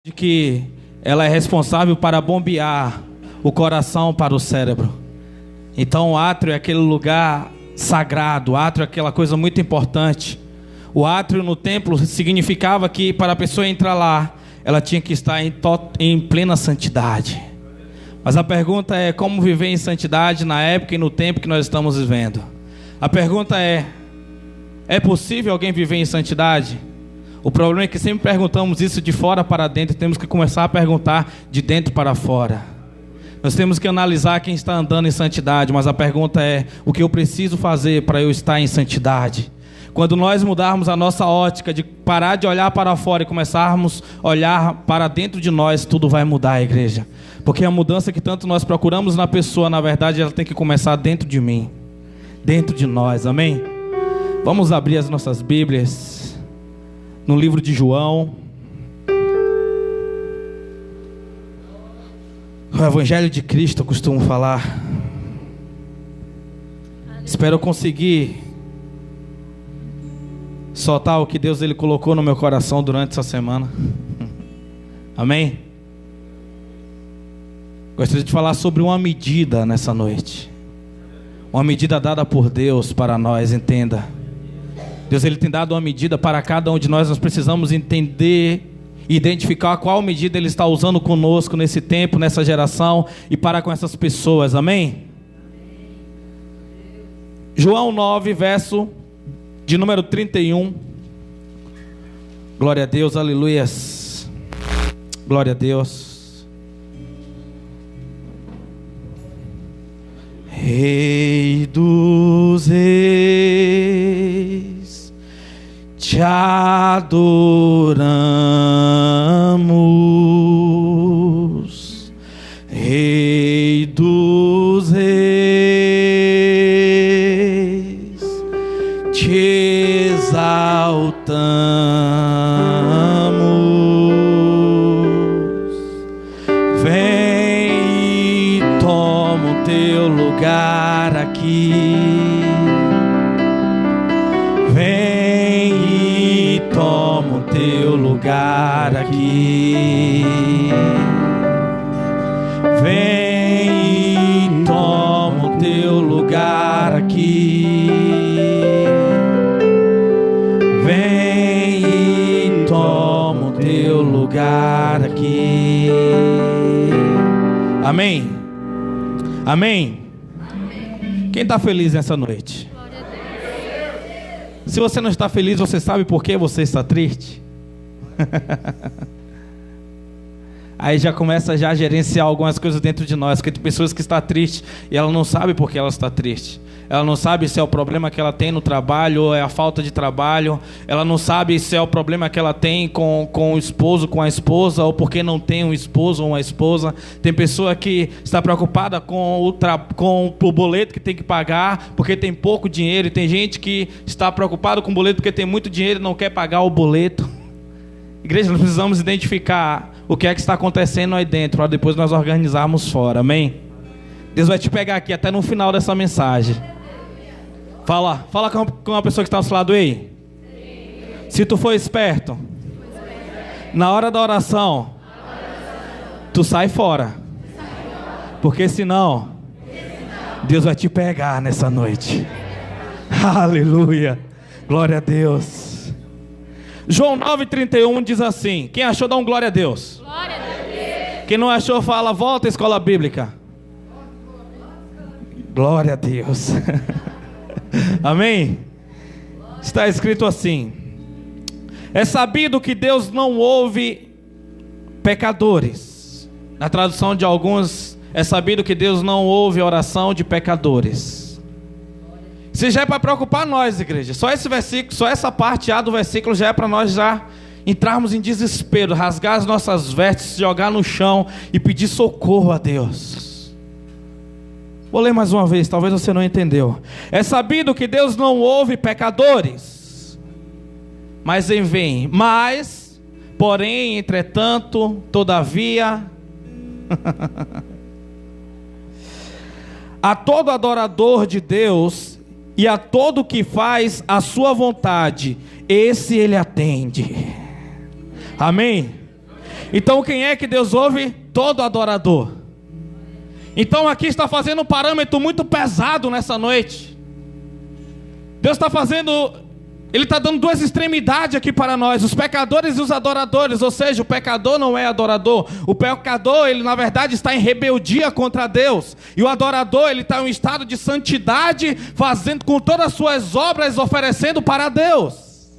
de que ela é responsável para bombear o coração para o cérebro. Então o átrio é aquele lugar sagrado, o átrio é aquela coisa muito importante. O átrio no templo significava que para a pessoa entrar lá, ela tinha que estar em plena santidade. Mas a pergunta é: como viver em santidade na época e no tempo que nós estamos vivendo? A pergunta é possível alguém viver em santidade? O problema é que sempre perguntamos isso de fora para dentro. Temos que começar a perguntar de dentro para fora. Nós temos que analisar quem está andando em santidade. Mas a pergunta é: o que eu preciso fazer para eu estar em santidade? Quando nós mudarmos a nossa ótica, de parar de olhar para fora e começarmos a olhar para dentro de nós, tudo vai mudar, igreja. Porque a mudança que tanto nós procuramos na pessoa, na verdade, ela tem que começar dentro de mim, dentro de nós, amém? Vamos abrir as nossas Bíblias no livro de João, o Evangelho de Cristo, eu costumo falar. Espero conseguir soltar o que Deus ele colocou no meu coração durante essa semana. Amém? Gostaria de falar sobre uma medida nessa noite. Uma medida dada por Deus para nós, entenda. Deus ele tem dado uma medida para cada um de nós. Nós precisamos entender e identificar qual medida Ele está usando conosco nesse tempo, nessa geração e para com essas pessoas, amém? João 9, verso de número 31. Glória a Deus, aleluias. Glória a Deus. Rei dos reis, te adoramos, Rei dos reis, te exaltamos, vem e toma o teu lugar aqui. Toma o teu lugar aqui. Vem e toma o teu lugar aqui. Vem e toma o teu lugar aqui. Amém? Amém? Quem está feliz nessa noite? Se você não está feliz, você sabe por que você está triste? Aí já começa a gerenciar algumas coisas dentro de nós. Porque tem pessoas que estão tristes e ela não sabe por que ela está triste. Ela não sabe se é o problema que ela tem no trabalho ou é a falta de trabalho. Ela não sabe se é o problema que ela tem com o esposo, com a esposa, ou porque não tem um esposo ou uma esposa. Tem pessoa que está preocupada com o boleto que tem que pagar porque tem pouco dinheiro. E tem gente que está preocupada com o boleto porque tem muito dinheiro e não quer pagar o boleto. Igreja, nós precisamos identificar o que é que está acontecendo aí dentro para depois nós organizarmos fora, amém? Deus vai te pegar aqui até no final dessa mensagem. Fala com uma pessoa que está ao seu lado aí. Se tu for esperto, na hora da oração, tu sai fora. Porque senão, Deus vai te pegar nessa noite. Aleluia. Glória a Deus. João 9,31 diz assim. Quem achou, dá um glória a Deus. Glória a Deus. Quem não achou, fala, volta à escola bíblica. Glória a Deus. Amém? Está escrito assim: é sabido que Deus não ouve pecadores. Na tradução de alguns, é sabido que Deus não ouve a oração de pecadores. Isso já é para preocupar nós, igreja. Só esse versículo, só essa parte A do versículo já é para nós já entrarmos em desespero, rasgar as nossas vestes, jogar no chão e pedir socorro a Deus. Vou ler mais uma vez, talvez você não entendeu. É sabido que Deus não ouve pecadores, mas enviem. Mas, porém, entretanto, todavia, a todo adorador de Deus e a todo que faz a sua vontade, esse Ele atende. Amém? Então quem é que Deus ouve? Todo adorador. Então aqui está fazendo um parâmetro muito pesado nessa noite. Deus está fazendo, Ele está dando duas extremidades aqui para nós, os pecadores e os adoradores. Ou seja, o pecador não é adorador. O pecador, ele na verdade está em rebeldia contra Deus. E o adorador, ele está em um estado de santidade, fazendo com todas as suas obras, oferecendo para Deus.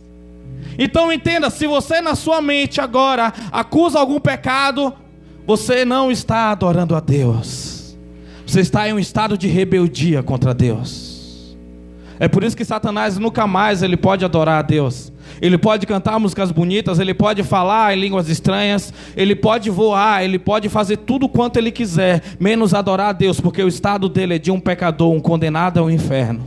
Então entenda, se você na sua mente agora acusa algum pecado, você não está adorando a Deus. Você está em um estado de rebeldia contra Deus. É por isso que Satanás nunca mais ele pode adorar a Deus. Ele pode cantar músicas bonitas, ele pode falar em línguas estranhas, ele pode voar, ele pode fazer tudo quanto ele quiser, menos adorar a Deus, porque o estado dele é de um pecador, um condenado ao inferno.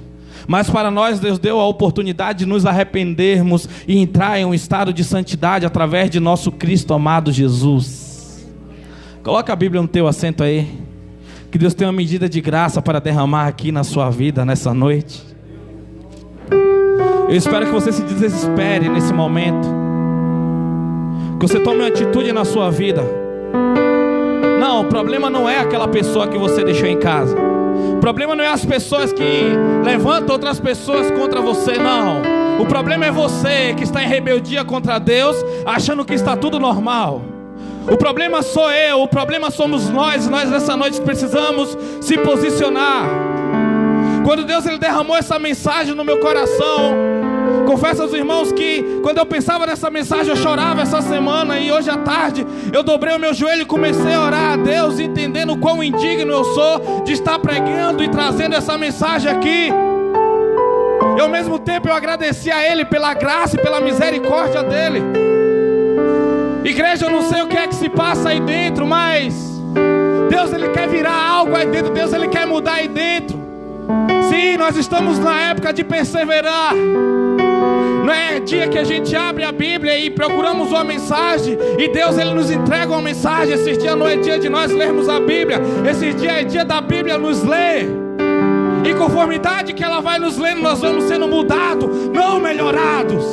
Mas para nós Deus deu a oportunidade de nos arrependermos e entrar em um estado de santidade através de nosso Cristo amado Jesus. Coloca a Bíblia no teu assento aí. Que Deus tenha uma medida de graça para derramar aqui na sua vida nessa noite. Eu espero que você se desespere nesse momento, que você tome uma atitude na sua vida. Não, o problema não é aquela pessoa que você deixou em casa. O problema não é as pessoas que levantam outras pessoas contra você, não. O problema é você que está em rebeldia contra Deus, achando que está tudo normal. O problema sou eu, o problema somos nós. Nós nessa noite precisamos se posicionar. Quando Deus ele derramou essa mensagem no meu coração, confesso aos irmãos que quando eu pensava nessa mensagem eu chorava essa semana. E hoje à tarde eu dobrei o meu joelho e comecei a orar a Deus, entendendo o quão indigno eu sou de estar pregando e trazendo essa mensagem aqui. E ao mesmo tempo eu agradeci a Ele pela graça e pela misericórdia dEle. Igreja, eu não sei o que é que se passa aí dentro, mas Deus ele quer virar algo aí dentro. Deus ele quer mudar aí dentro. Sim, nós estamos na época de perseverar. Não é dia que a gente abre a Bíblia e procuramos uma mensagem e Deus ele nos entrega uma mensagem. Esse dia não é dia de nós lermos a Bíblia. Esse dia é dia da Bíblia nos ler. E conformidade que ela vai nos lendo, nós vamos sendo mudados, não melhorados.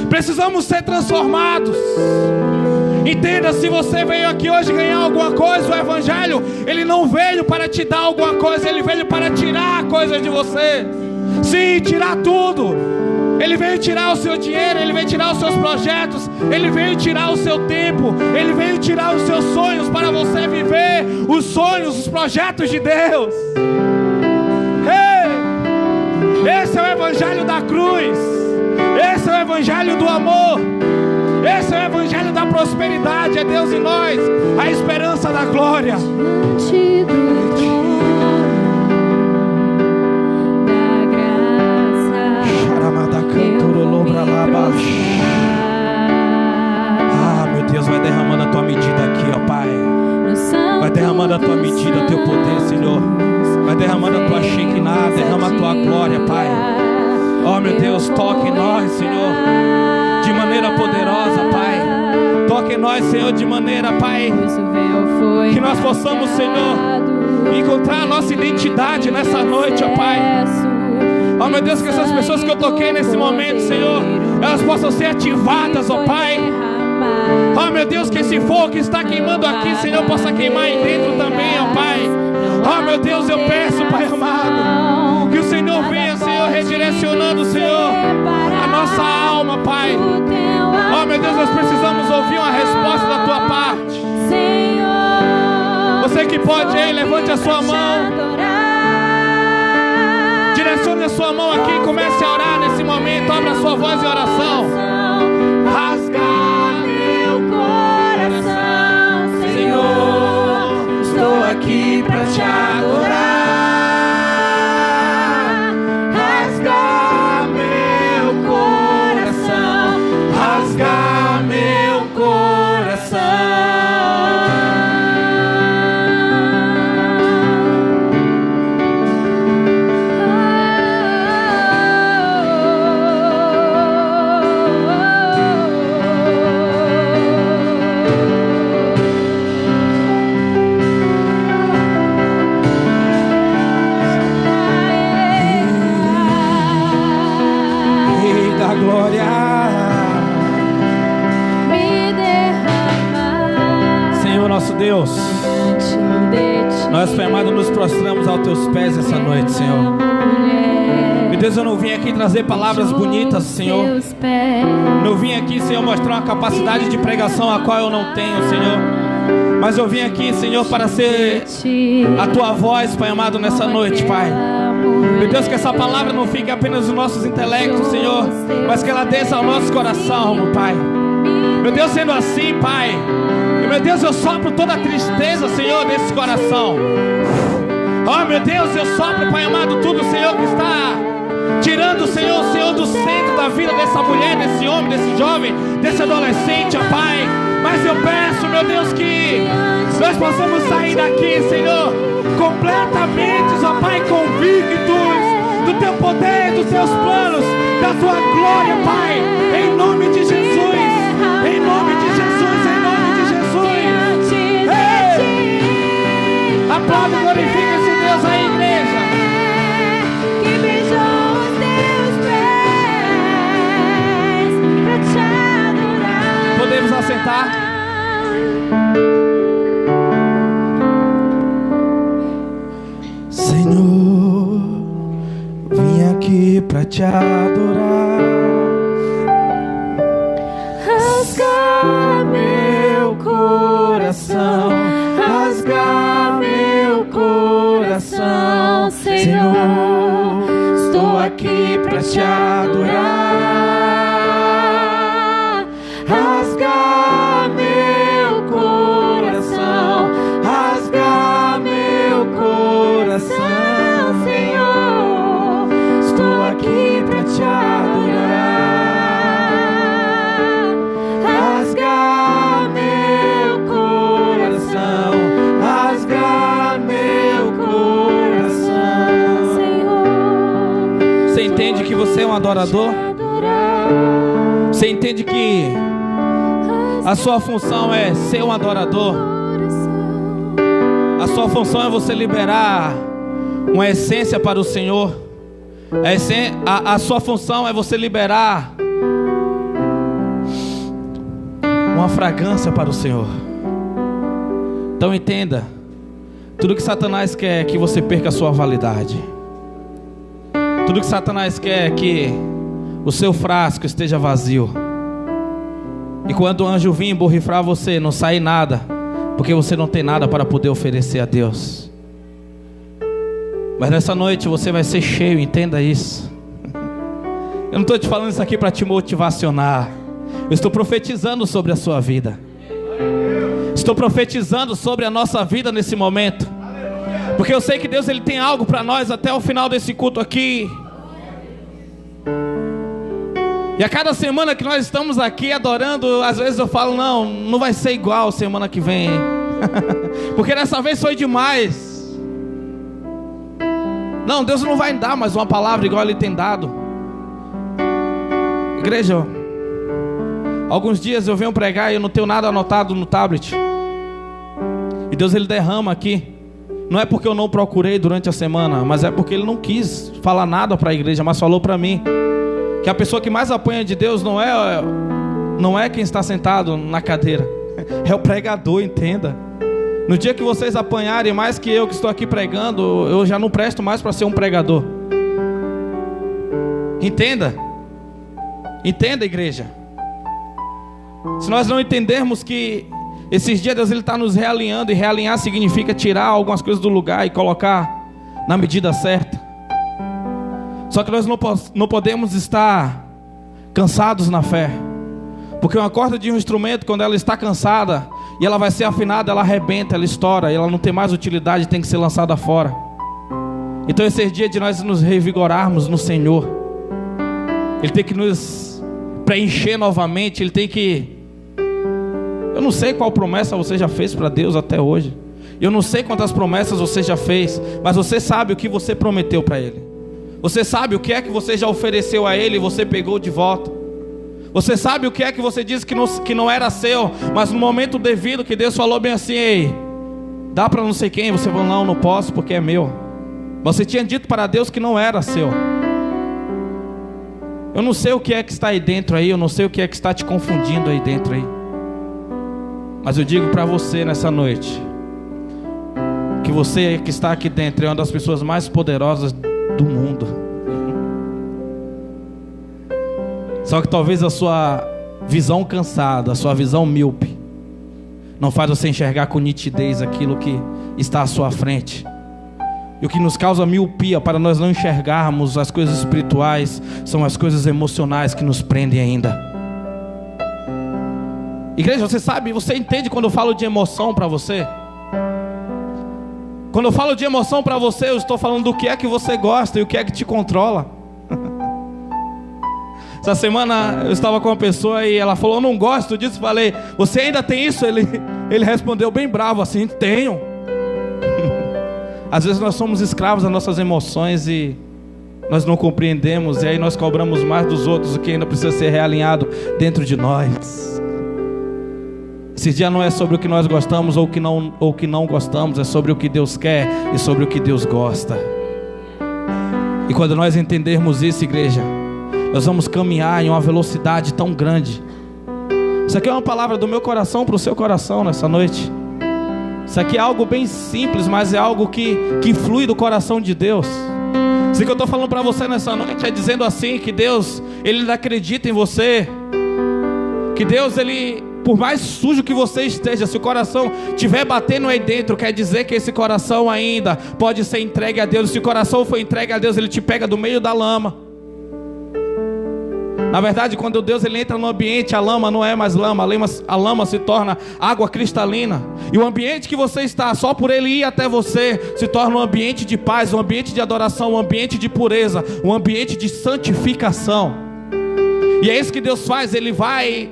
Precisamos ser transformados. Entenda, se você veio aqui hoje ganhar alguma coisa, o Evangelho, ele não veio para te dar alguma coisa, ele veio para tirar coisas de você. Sim, tirar tudo. Ele veio tirar o seu dinheiro, ele veio tirar os seus projetos, ele veio tirar o seu tempo, ele veio tirar os seus sonhos para você viver os sonhos, os projetos de Deus. Hey! Esse é o Evangelho da cruz. Esse é o Evangelho do amor. Esse é o Evangelho da prosperidade. É Deus em nós, a esperança da glória. Ah, meu Deus, vai derramando a tua medida aqui, ó Pai. Vai derramando a tua medida, o teu poder, Senhor. Vai derramando a tua Shekinah, derrama a tua glória, Pai. Oh, meu Deus, toque em nós, Senhor, de maneira poderosa, Pai. Toque em nós, Senhor, de maneira, Pai, que nós possamos, Senhor, encontrar a nossa identidade nessa noite, ó Pai. Oh, meu Deus, que essas pessoas que eu toquei nesse momento, Senhor, elas possam ser ativadas, ó Pai. Oh, meu Deus, que esse fogo que está queimando aqui, Senhor, possa queimar aí dentro também, ó Pai. Oh, meu Deus, eu peço, Pai amado, que o Senhor venha, Senhor, redirecionando, Senhor, a nossa alma, Pai. Oh, meu Deus, nós precisamos ouvir uma resposta da Tua parte. Você que pode aí, levante a sua mão. Direcione a sua mão aqui e comece a orar nesse momento. Abra a sua voz em oração. Rasgar meu coração, Senhor, estou aqui para te adorar. Rasgar meu coração, rasgar meu coração. nosso Deus, nós, Pai amado, nos prostramos aos teus pés essa noite, Senhor. Meu Deus, eu não vim aqui trazer palavras bonitas, Senhor. Não vim aqui, Senhor, mostrar uma capacidade de pregação a qual eu não tenho, Senhor. Mas eu vim aqui, Senhor, para ser a tua voz, Pai amado, nessa noite, Pai. Meu Deus, que essa palavra não fique apenas nos nossos intelectos, Senhor, mas que ela desça ao nosso coração, meu Pai. Meu Deus, sendo assim, Pai, meu Deus, eu sopro toda a tristeza, Senhor, desse coração. Oh, meu Deus, eu sopro, Pai amado, tudo, Senhor, que está tirando, Senhor, o Senhor do centro da vida dessa mulher, desse homem, desse jovem, desse adolescente, ó Pai. Mas eu peço, meu Deus, que nós possamos sair daqui, Senhor, completamente, ó Pai, convictos do teu poder, dos teus planos, da tua glória, Pai, em nome de Jesus, em nome de Jesus, em nome de Jesus. Ei! Aplaude e glorifica esse Deus aí, igreja. Que beijou os teus pés pra te adorar. Podemos assentar? Senhor, vim aqui pra te adorar. Rasga meu coração, rasga meu coração, Senhor, estou aqui pra te adorar. Rasga meu coração, rasga meu coração, Senhor, estou aqui pra te adorar. Rasga meu coração, rasga meu coração, Senhor. Você entende que você é um adorador? Você entende que a sua função é ser um adorador? A sua função é você liberar uma essência para o Senhor. A sua função é você liberar uma fragrância para o Senhor. Então entenda, tudo que Satanás quer é que você perca a sua validade. Tudo que Satanás quer é que o seu frasco esteja vazio. E quando o anjo vir borrifar você, não sai nada, porque você não tem nada para poder oferecer a Deus. Mas nessa noite você vai ser cheio, entenda isso. Eu não estou te falando isso aqui para te motivacionar. Eu estou profetizando sobre a sua vida. Estou profetizando sobre a nossa vida nesse momento. Porque eu sei que Deus, Ele tem algo para nós até o final desse culto aqui. E a cada semana que nós estamos aqui adorando, às vezes eu falo, não vai ser igual semana que vem. Porque dessa vez foi demais. Não, Deus não vai dar mais uma palavra igual Ele tem dado. Igreja, alguns dias eu venho pregar e eu não tenho nada anotado no tablet. E Deus, Ele derrama aqui. Não é porque eu não procurei durante a semana, mas é porque Ele não quis falar nada para a igreja, mas falou para mim que a pessoa que mais apanha de Deus não é quem está sentado na cadeira, é o pregador, entenda. No dia que vocês apanharem mais que eu que estou aqui pregando, eu já não presto mais para ser um pregador. Entenda, igreja. Se nós não entendermos que esses dias Deus, Ele está nos realinhando, e realinhar significa tirar algumas coisas do lugar e colocar na medida certa. Só que nós não podemos estar cansados na fé, porque uma corda de um instrumento, quando ela está cansada e ela vai ser afinada, ela arrebenta, ela estoura, e ela não tem mais utilidade, tem que ser lançada fora. Então esse é dia de nós nos revigorarmos no Senhor. Ele tem que nos preencher novamente. Ele tem que... Eu não sei qual promessa você já fez para Deus até hoje. Eu não sei quantas promessas você já fez, mas você sabe o que você prometeu para Ele. Você sabe o que é que você já ofereceu a Ele e você pegou de volta. Você sabe o que é que você disse que não era seu, mas no momento devido que Deus falou bem assim: ei, dá para não sei quem. Você falou, não posso porque é meu. Você tinha dito para Deus que não era seu. Eu não sei o que é que está aí dentro aí. Eu não sei o que é que está te confundindo aí dentro aí. Mas eu digo para você nessa noite, que você que está aqui dentro é uma das pessoas mais poderosas do mundo. Só que talvez a sua visão cansada, a sua visão míope, não faz você enxergar com nitidez aquilo que está à sua frente. E o que nos causa miopia para nós não enxergarmos as coisas espirituais são as coisas emocionais que nos prendem ainda. Igreja, você sabe, você entende quando eu falo de emoção para você? Quando eu falo de emoção para você, eu estou falando do que é que você gosta e o que é que te controla. Essa semana eu estava com uma pessoa e ela falou: eu não gosto disso. Falei: você ainda tem isso? Ele respondeu bem bravo assim: tenho. Às vezes nós somos escravos das nossas emoções e nós não compreendemos, e aí nós cobramos mais dos outros o que ainda precisa ser realinhado dentro de nós. Esse dia não é sobre o que nós gostamos ou o que não gostamos, é sobre o que Deus quer e sobre o que Deus gosta. E quando nós entendermos isso, igreja, nós vamos caminhar em uma velocidade tão grande. Isso aqui é uma palavra do meu coração para o seu coração nessa noite. Isso aqui é algo bem simples, mas é algo que flui do coração de Deus. Isso que eu estou falando para você nessa noite é dizendo assim, que Deus, Ele ainda acredita em você. Que Deus, Ele, por mais sujo que você esteja, se o coração estiver batendo aí dentro, quer dizer que esse coração ainda pode ser entregue a Deus. Se o coração for entregue a Deus, Ele te pega do meio da lama. Na verdade, quando Deus ele entra no ambiente, a lama não é mais lama, a lama se torna água cristalina. E o ambiente que você está, só por Ele ir até você, se torna um ambiente de paz, um ambiente de adoração, um ambiente de pureza, um ambiente de santificação. E é isso que Deus faz, Ele vai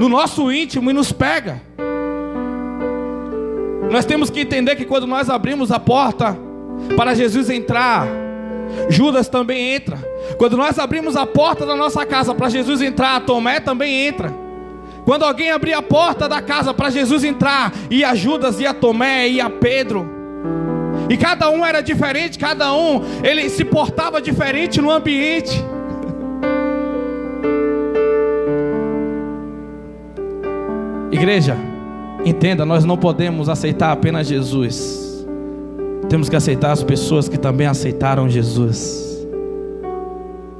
no nosso íntimo e nos pega. Nós temos que entender que quando nós abrimos a porta para Jesus entrar, Judas também entra. Quando nós abrimos a porta da nossa casa para Jesus entrar, Tomé também entra. Quando alguém abrir a porta da casa para Jesus entrar, ia Judas, ia Tomé, ia Pedro. E cada um era diferente, cada um ele se portava diferente no ambiente. Igreja, entenda, nós não podemos aceitar apenas Jesus. Temos que aceitar as pessoas que também aceitaram Jesus.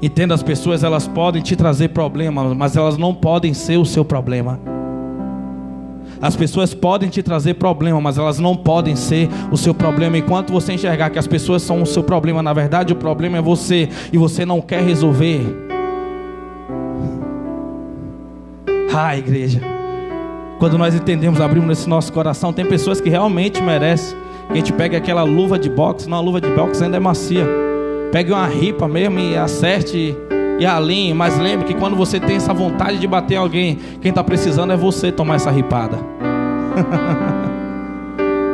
Entenda, as pessoas elas podem te trazer problemas, mas elas não podem ser o seu problema. As pessoas podem te trazer problema, mas elas não podem ser o seu problema. Enquanto você enxergar que as pessoas são o seu problema, na verdade o problema é você, e você não quer resolver. Igreja, quando nós entendemos, abrimos esse nosso coração, tem pessoas que realmente merecem que a gente pegue aquela luva de boxe. Não, a luva de boxe ainda é macia. Pegue uma ripa mesmo e acerte e alinhe. Mas lembre que quando você tem essa vontade de bater alguém, quem está precisando é você tomar essa ripada.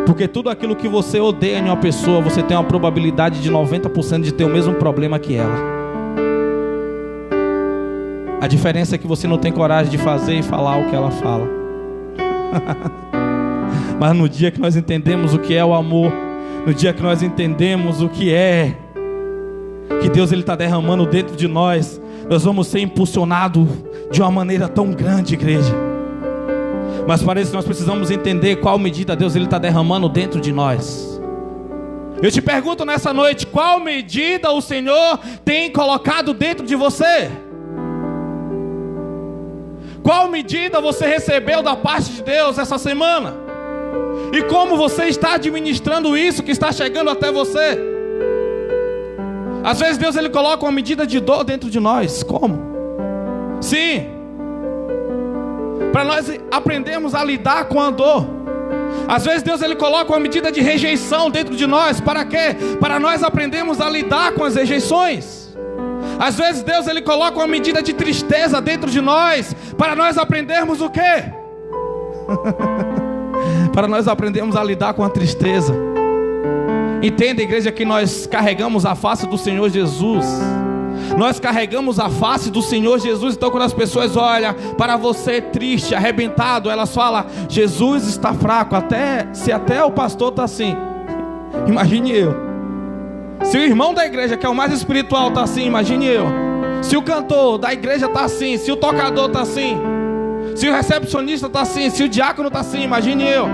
Porque tudo aquilo que você odeia em uma pessoa, você tem uma probabilidade de 90% de ter o mesmo problema que ela. A diferença é que você não tem coragem de fazer e falar o que ela fala. Mas no dia que nós entendemos o que é o amor, no dia que nós entendemos o que é que Deus está derramando dentro de nós, nós vamos ser impulsionados de uma maneira tão grande, igreja. Mas para isso nós precisamos entender qual medida Deus está derramando dentro de nós. Eu te pergunto nessa noite, qual medida o Senhor tem colocado dentro de você? Qual medida você recebeu da parte de Deus essa semana? E como você está administrando isso que está chegando até você? Às vezes Deus ele coloca uma medida de dor dentro de nós. Como? Sim, para nós aprendermos a lidar com a dor. Às vezes Deus ele coloca uma medida de rejeição dentro de nós. Para quê? Para nós aprendermos a lidar com as rejeições. Às vezes Deus ele coloca uma medida de tristeza dentro de nós, para nós aprendermos o quê? Para nós aprendermos a lidar com a tristeza. Entenda, igreja, que nós carregamos a face do Senhor Jesus. Nós carregamos a face do Senhor Jesus. Então quando as pessoas olham para você triste, arrebentado, elas falam: Jesus está fraco. Se até o pastor está assim, imagine eu. Se o irmão da igreja, que é o mais espiritual, está assim, imagine eu. Se o cantor da igreja está assim, se o tocador está assim, Se o recepcionista está assim, se o diácono está assim, imagine eu.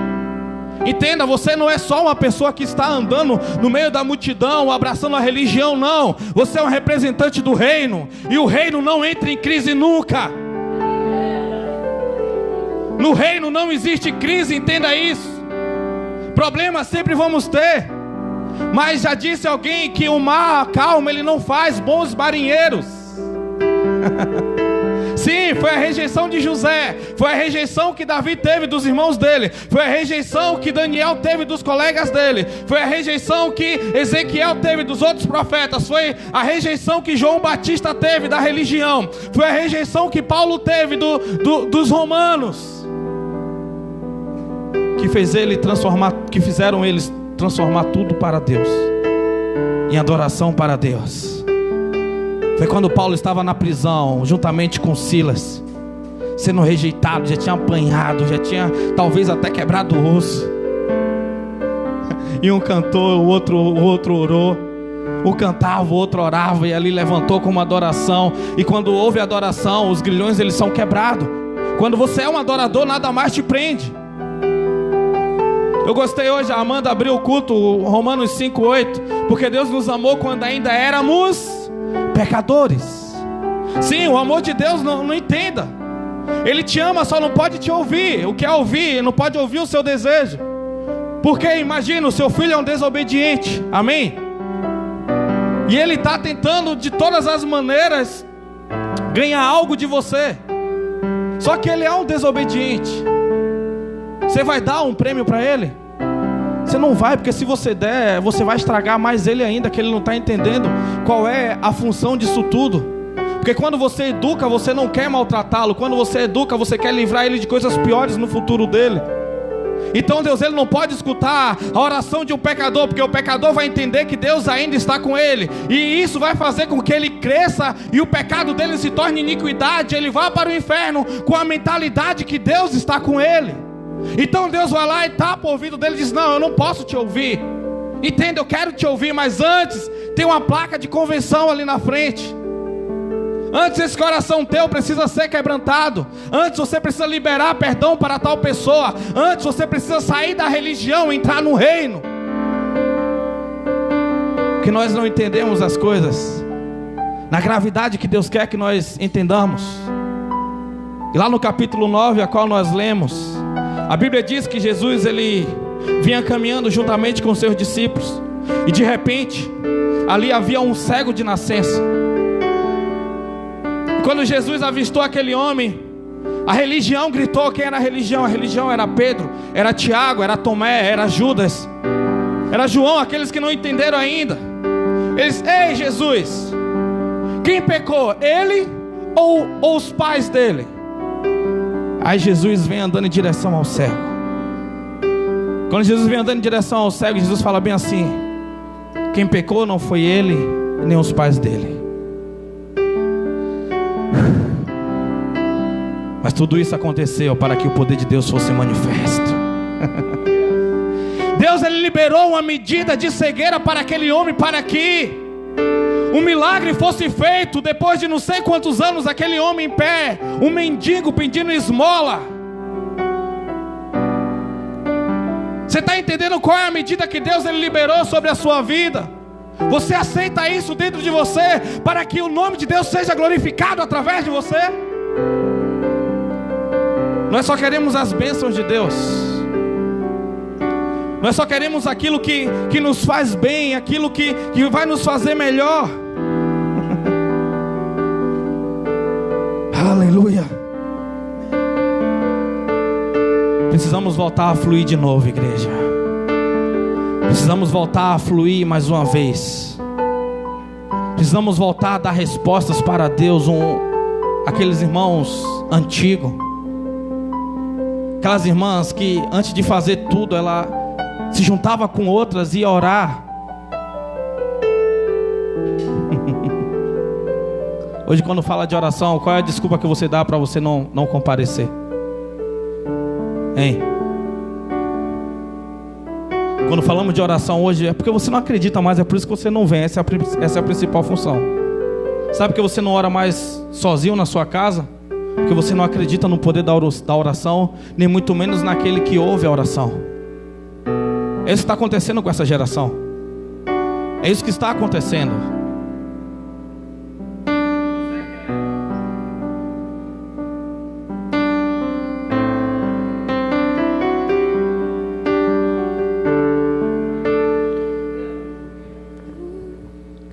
Entenda, você não é só uma pessoa que está andando no meio da multidão, abraçando a religião, não. Você é um representante do reino. E o reino não entra em crise nunca. No reino não existe crise, entenda isso. Problemas sempre vamos ter. Mas já disse alguém que o mar calmo, ele não faz bons marinheiros. Sim, foi a rejeição de José, foi a rejeição que Davi teve dos irmãos dele, foi a rejeição que Daniel teve dos colegas dele, foi a rejeição que Ezequiel teve dos outros profetas, foi a rejeição que João Batista teve da religião, foi a rejeição que Paulo teve dos romanos, que fizeram eles transformar tudo para Deus, em adoração para Deus. Foi quando Paulo estava na prisão, juntamente com Silas, sendo rejeitado, já tinha apanhado, já tinha talvez até quebrado o osso. E um cantou, o outro orou. Um cantava, o outro orava, e ali levantou como adoração. E quando houve adoração, os grilhões eles são quebrados. Quando você é um adorador, nada mais te prende. Eu gostei hoje, a Amanda abriu o culto, Romanos 5:8, porque Deus nos amou quando ainda éramos pecadores. Sim, o amor de Deus não entenda. Ele te ama, só não pode te ouvir. O que é ouvir? Não pode ouvir o seu desejo. Porque imagina, o seu filho é um desobediente. Amém? E ele está tentando de todas as maneiras ganhar algo de você. Só que ele é um desobediente. Você vai dar um prêmio para ele? Você não vai, porque se você der, você vai estragar mais ele ainda, que ele não está entendendo qual é a função disso tudo. Porque quando você educa, você não quer maltratá-lo. Quando você educa, você quer livrar ele de coisas piores no futuro dele. Então Deus, ele não pode escutar a oração de um pecador, porque o pecador vai entender que Deus ainda está com ele, e isso vai fazer com que ele cresça e o pecado dele se torne iniquidade. Ele vá para o inferno com a mentalidade que Deus está com ele. Então Deus vai lá e tapa o ouvido dele e diz: não, eu não posso te ouvir. Entenda, eu quero te ouvir, mas antes tem uma placa de convenção ali na frente. Antes esse coração teu precisa ser quebrantado. Antes você precisa liberar perdão para tal pessoa. Antes você precisa sair da religião e entrar no reino. Porque nós não entendemos as coisas na gravidade que Deus quer que nós entendamos. E lá no capítulo 9, a qual nós lemos, a Bíblia diz que Jesus, ele vinha caminhando juntamente com seus discípulos, e de repente ali havia um cego de nascença. E quando Jesus avistou aquele homem, a religião gritou. Quem era a religião? A religião era Pedro, era Tiago, era Tomé, era Judas, era João, aqueles que não entenderam ainda. Eles: ei Jesus, quem pecou? Ele ou os pais dele? Aí Jesus vem andando em direção ao cego. Quando Jesus vem andando em direção ao cego, Jesus fala bem assim: quem pecou não foi ele, nem os pais dele. Mas tudo isso aconteceu para que o poder de Deus fosse manifesto. Deus, ele liberou uma medida de cegueira para aquele homem, para que um milagre fosse feito. Depois de não sei quantos anos, aquele homem em pé, um mendigo pedindo esmola. Você está entendendo qual é a medida que Deus ele liberou sobre a sua vida? Você aceita isso dentro de você, para que o nome de Deus seja glorificado através de você? Nós só queremos as bênçãos de Deus. Nós só queremos aquilo que nos faz bem, aquilo que vai nos fazer melhor. Aleluia. Precisamos voltar a fluir de novo, igreja. Precisamos voltar a fluir mais uma vez. Precisamos voltar a dar respostas para Deus. Aqueles irmãos antigos, aquelas irmãs que antes de fazer tudo, ela se juntava com outras e ia orar. Hoje, quando fala de oração, qual é a desculpa que você dá para você não comparecer? Hein? Quando falamos de oração hoje, é porque você não acredita mais, é por isso que você não vem. Essa é a principal função. Sabe que você não ora mais sozinho na sua casa? Porque você não acredita no poder da oração, nem muito menos naquele que ouve a oração. É isso que está acontecendo com essa geração. É isso que está acontecendo.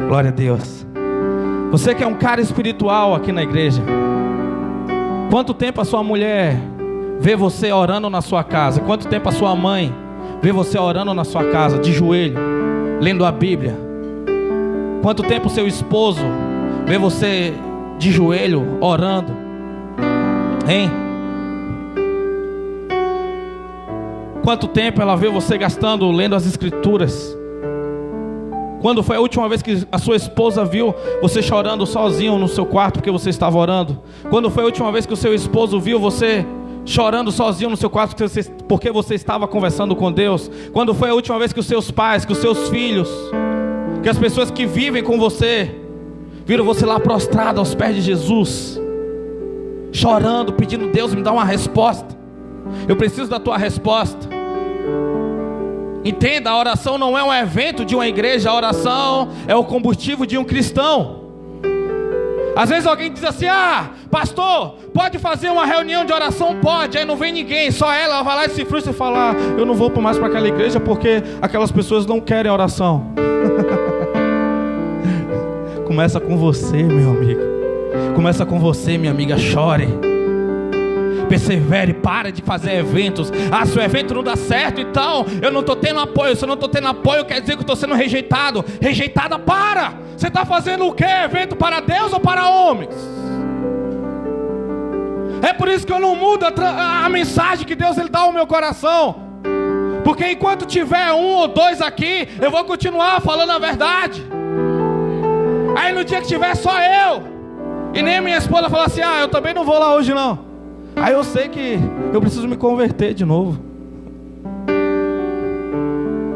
Glória a Deus. Você que é um cara espiritual aqui na igreja, quanto tempo a sua mulher vê você orando na sua casa? Quanto tempo a sua mãe vê você orando na sua casa, de joelho, lendo a Bíblia? Quanto tempo o seu esposo vê você de joelho, orando? Hein? Quanto tempo ela vê você gastando, lendo as Escrituras? Quando foi a última vez que a sua esposa viu você chorando sozinho no seu quarto porque você estava orando? Quando foi a última vez que o seu esposo viu você chorando sozinho no seu quarto porque você estava conversando com Deus? Quando foi a última vez que os seus pais, que os seus filhos, que as pessoas que vivem com você viram você lá prostrado aos pés de Jesus, chorando, pedindo: Deus, me dá uma resposta, eu preciso da tua resposta? Entenda, a oração não é um evento de uma igreja, a oração é o combustível de um cristão. Às vezes alguém diz assim: ah, pastor, pode fazer uma reunião de oração? Pode. Aí não vem ninguém, só ela vai lá e se frustra e fala: ah, eu não vou mais para aquela igreja porque aquelas pessoas não querem oração. Começa com você, meu amigo. Começa com você, minha amiga. Chore, persevere, para de fazer eventos. Ah, se o evento não dá certo, então eu não estou tendo apoio. Se eu não estou tendo apoio, quer dizer que eu estou sendo rejeitado. Rejeitada, para! Você está fazendo o quê? Evento para Deus ou para homens? É por isso que eu não mudo a mensagem que Deus ele dá ao meu coração. Porque enquanto tiver 1 ou 2 aqui, eu vou continuar falando a verdade. Aí no dia que tiver só eu, e nem a minha esposa falar assim: ah, eu também não vou lá hoje não, aí eu sei que eu preciso me converter de novo.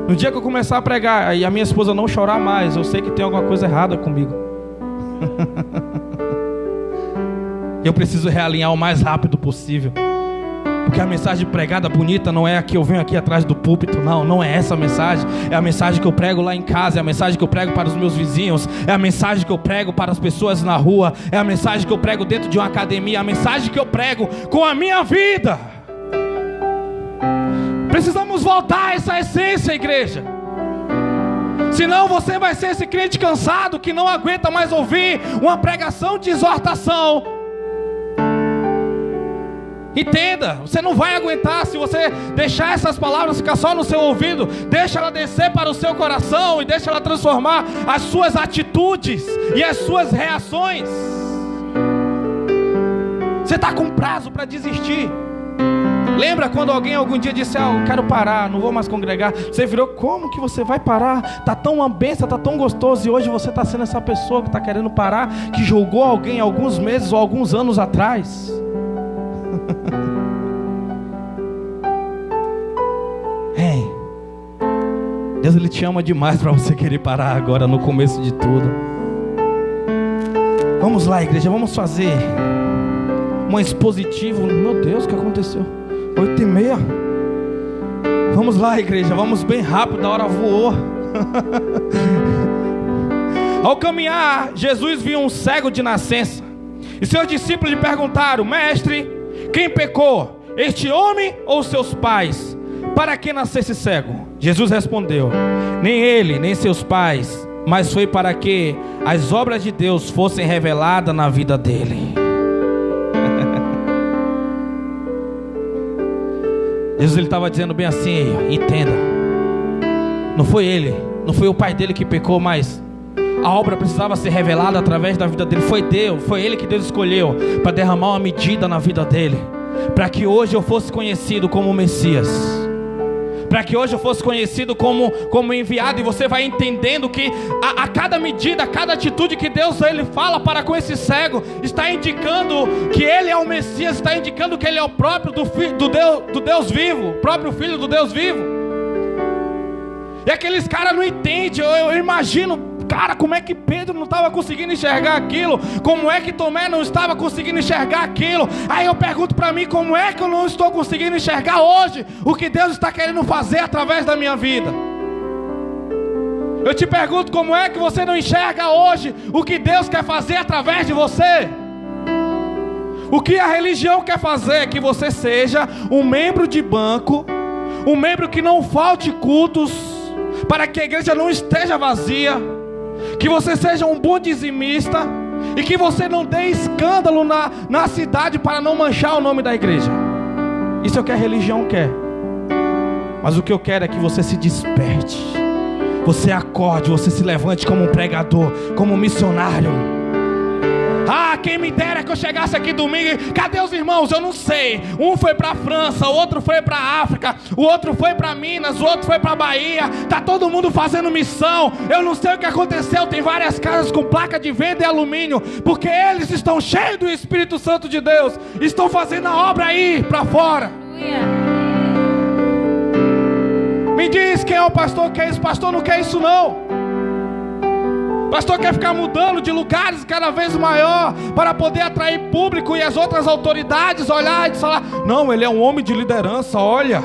No dia que eu começar a pregar e a minha esposa não chorar mais, eu sei que tem alguma coisa errada comigo. Eu preciso realinhar o mais rápido possível. Porque a mensagem pregada bonita não é a que eu venho aqui atrás do púlpito. Não é essa a mensagem. É a mensagem que eu prego lá em casa. É a mensagem que eu prego para os meus vizinhos. É a mensagem que eu prego para as pessoas na rua. É a mensagem que eu prego dentro de uma academia. É a mensagem que eu prego com a minha vida. Precisamos voltar a essa essência, igreja. Senão você vai ser esse crente cansado que não aguenta mais ouvir uma pregação de exortação. Entenda, você não vai aguentar se você deixar essas palavras ficar só no seu ouvido. Deixa ela descer para o seu coração e deixa ela transformar as suas atitudes e as suas reações. Você está com prazo para desistir. Lembra quando alguém algum dia disse: ah, eu quero parar, não vou mais congregar? Você virou: como que você vai parar? Está tão uma bênção, está tão gostoso. E hoje você está sendo essa pessoa que está querendo parar, que julgou alguém alguns meses ou alguns anos atrás. Ei, Deus ele te ama demais para você querer parar agora no começo de tudo. Vamos lá, igreja, vamos fazer um expositivo. Meu Deus, o que aconteceu? 8h30. Vamos lá, igreja, vamos bem rápido, a hora voou. Ao caminhar, Jesus viu um cego de nascença, e seus discípulos lhe perguntaram: mestre, quem pecou, este homem ou seus pais, para que nascesse cego? Jesus respondeu: nem ele, nem seus pais, mas foi para que as obras de Deus fossem reveladas na vida dele. Jesus ele estava dizendo bem assim: entenda, não foi ele, não foi o pai dele que pecou, mas a obra precisava ser revelada através da vida dele. Foi Deus, foi ele que Deus escolheu para derramar uma medida na vida dele, para que hoje eu fosse conhecido como Messias, para que hoje eu fosse conhecido como enviado. E você vai entendendo que a cada medida, a cada atitude que Deus ele fala para com esse cego, está indicando que ele é o Messias, está indicando que ele é o próprio do Deus vivo, o próprio Filho do Deus vivo. E aqueles caras não entendem. Eu imagino Cara, como é que Pedro não estava conseguindo enxergar aquilo? Como é que Tomé não estava conseguindo enxergar aquilo? Aí eu pergunto para mim, como é que eu não estou conseguindo enxergar hoje o que Deus está querendo fazer através da minha vida? Eu te pergunto, como é que você não enxerga hoje o que Deus quer fazer através de você? O que a religião quer fazer é que você seja um membro de banco, um membro que não falte cultos, para que a igreja não esteja vazia, que você seja um bom dizimista e que você não dê escândalo na cidade para não manchar o nome da igreja. Isso é o que a religião quer. Mas o que eu quero é que você se desperte, você acorde, você se levante como um pregador, como um missionário. Ah, quem me dera que eu chegasse aqui domingo. Cadê os irmãos? Eu não sei. Um foi para a França, o outro foi para a África, o outro foi para Minas, o outro foi para a Bahia. Tá todo mundo fazendo missão. Eu não sei o que aconteceu. Tem várias casas com placa de venda e alumínio, porque eles estão cheios do Espírito Santo de Deus. Estão fazendo a obra aí para fora. Me diz quem é o pastor que quer isso. Pastor não quer isso não. Pastor quer ficar mudando de lugares cada vez maior para poder atrair público e as outras autoridades olhar e falar: não, ele é um homem de liderança, olha.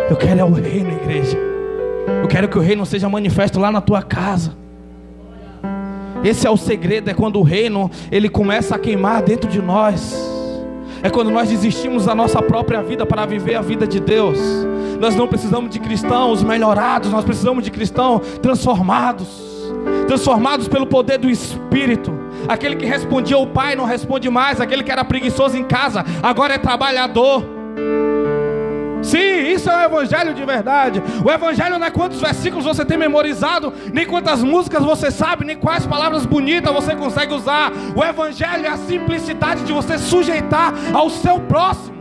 Eu quero é o reino, igreja. Eu quero que o reino seja manifesto lá na tua casa. Esse é o segredo, é quando o reino ele começa a queimar dentro de nós. É quando nós desistimos da nossa própria vida para viver a vida de Deus. Nós não precisamos de cristãos melhorados, nós precisamos de cristãos transformados. Transformados pelo poder do Espírito. Aquele que respondia ao Pai não responde mais. Aquele que era preguiçoso em casa agora é trabalhador. Sim, isso é o evangelho de verdade. O evangelho não é quantos versículos você tem memorizado, nem quantas músicas você sabe, nem quais palavras bonitas você consegue usar. O evangelho é a simplicidade de você sujeitar ao seu próximo.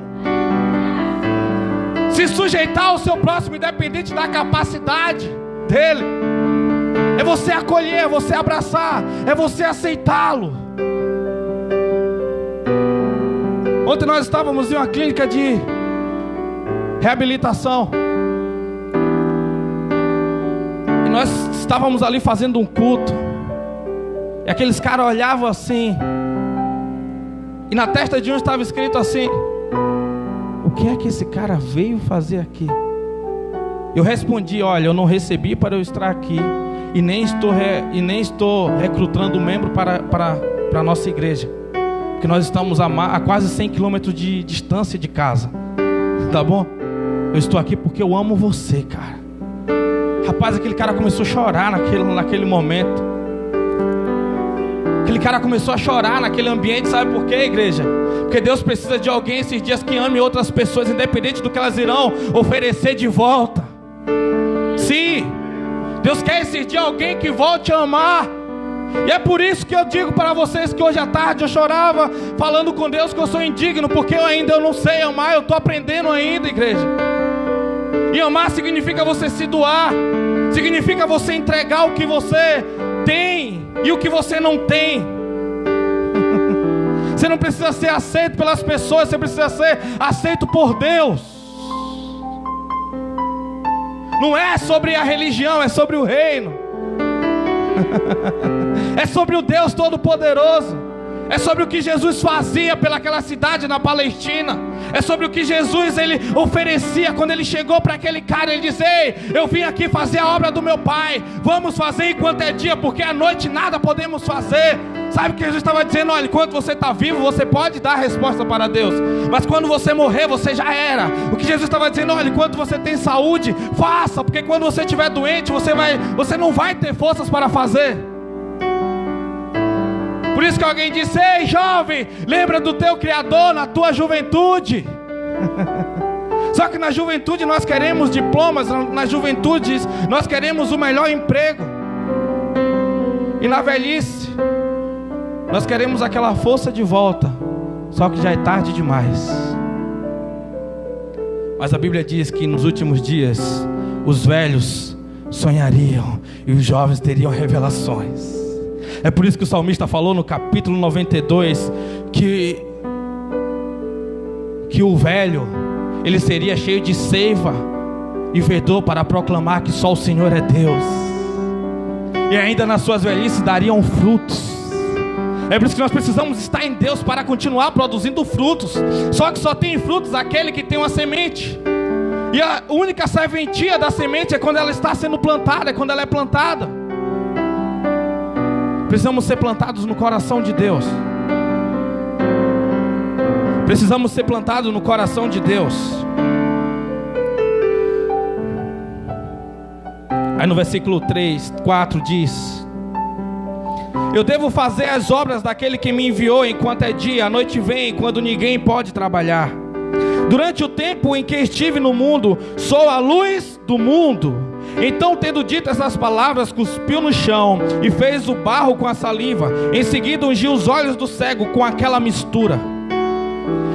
Se sujeitar ao seu próximo, independente da capacidade dele. É você acolher, é você abraçar, é você aceitá-lo. Ontem nós estávamos em uma clínica de reabilitação. E nós estávamos ali fazendo um culto. E aqueles caras olhavam assim. E na testa de um estava escrito assim: o que é que esse cara veio fazer aqui? Eu respondi: olha, eu não recebi para eu estar aqui. E nem estou recrutando membro para a nossa igreja. Porque nós estamos a quase 100 quilômetros de distância de casa. Tá bom? Eu estou aqui porque eu amo você, cara. Rapaz, aquele cara começou a chorar naquele momento. Aquele cara começou a chorar naquele ambiente. Sabe por quê, igreja? Porque Deus precisa de alguém esses dias que ame outras pessoas, independente do que elas irão oferecer de volta. Sim, Deus quer esses dias alguém que volte a amar. E é por isso que eu digo para vocês que hoje à tarde eu chorava falando com Deus que eu sou indigno, porque eu não sei amar. Eu estou aprendendo ainda, igreja. E amar significa você se doar, significa você entregar o que você tem e o que você não tem. Você não precisa ser aceito pelas pessoas, você precisa ser aceito por Deus. Não é sobre a religião, é sobre o reino. É sobre o Deus Todo-Poderoso. É sobre o que Jesus fazia pelaquela cidade na Palestina. É sobre o que Jesus ele oferecia quando ele chegou para aquele cara. Ele disse: ei, eu vim aqui fazer a obra do meu pai. Vamos fazer enquanto é dia, porque à noite nada podemos fazer. Sabe o que Jesus estava dizendo? Olha, enquanto você está vivo, você pode dar a resposta para Deus, mas quando você morrer, você já era. O que Jesus estava dizendo: olha, enquanto você tem saúde, faça, porque quando você estiver doente, você não vai ter forças para fazer. Por isso que alguém disse: ei, jovem, lembra do teu Criador na tua juventude. Só que na juventude nós queremos diplomas, na juventude nós queremos o melhor emprego. E na velhice nós queremos aquela força de volta. Só que já é tarde demais. Mas a Bíblia diz que nos últimos dias os velhos sonhariam e os jovens teriam revelações. É por isso que o salmista falou no capítulo 92 que o velho ele seria cheio de seiva e verdor para proclamar que só o Senhor é Deus. e ainda nas suas velhices dariam frutos. É por isso que nós precisamos estar em Deus para continuar produzindo frutos. Só que só tem frutos aquele que tem uma semente. E a única serventia da semente é quando ela está sendo plantada, é quando ela é plantada. Precisamos ser plantados no coração de Deus. Precisamos ser plantados no coração de Deus. Aí no versículo 3, 4 diz: eu devo fazer as obras daquele que me enviou enquanto é dia, a noite vem, quando ninguém pode trabalhar. Durante o tempo em que estive no mundo, sou a luz do mundo. Então, tendo dito essas palavras, cuspiu no chão e fez o barro com a saliva. Em seguida, ungiu os olhos do cego com aquela mistura.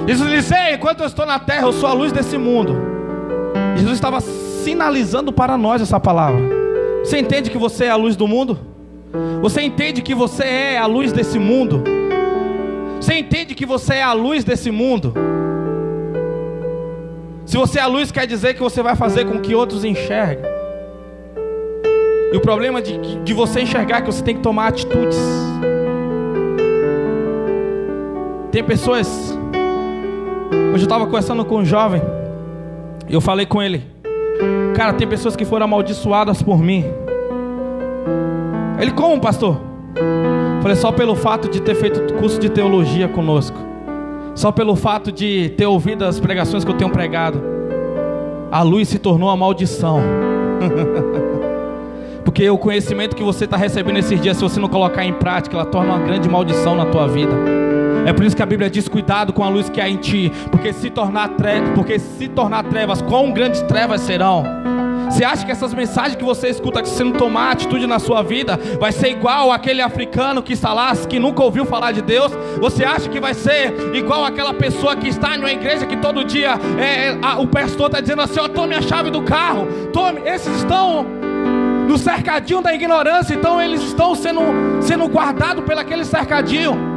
Jesus disse: enquanto eu estou na terra, eu sou a luz desse mundo. Jesus estava sinalizando para nós essa palavra. Você entende que você é a luz do mundo? Você entende que você é a luz desse mundo? Você entende que você é a luz desse mundo? Se você é a luz, quer dizer que você vai fazer com que outros enxerguem. E o problema de você enxergar é que você tem que tomar atitudes. Tem pessoas... Hoje eu estava conversando com um jovem e eu falei com ele: cara, tem pessoas que foram amaldiçoadas por mim. Ele: como, pastor? Falei: só pelo fato de ter feito curso de teologia conosco, só pelo fato de ter ouvido as pregações que eu tenho pregado, a luz se tornou uma maldição. Porque o conhecimento que você está recebendo esses dias, se você não colocar em prática, ela torna uma grande maldição na tua vida. É por isso que a Bíblia diz: cuidado com a luz que há em ti, porque se tornar trevas, quão grandes trevas serão. Você acha que essas mensagens que você escuta, que se você não tomar atitude na sua vida, vai ser igual aquele africano que está lá, que nunca ouviu falar de Deus? Você acha que vai ser igual aquela pessoa que está em uma igreja que todo dia o pastor está dizendo assim: ó, tome a chave do carro, tome. Esses estão no cercadinho da ignorância, então eles estão sendo guardados pelo aquele cercadinho.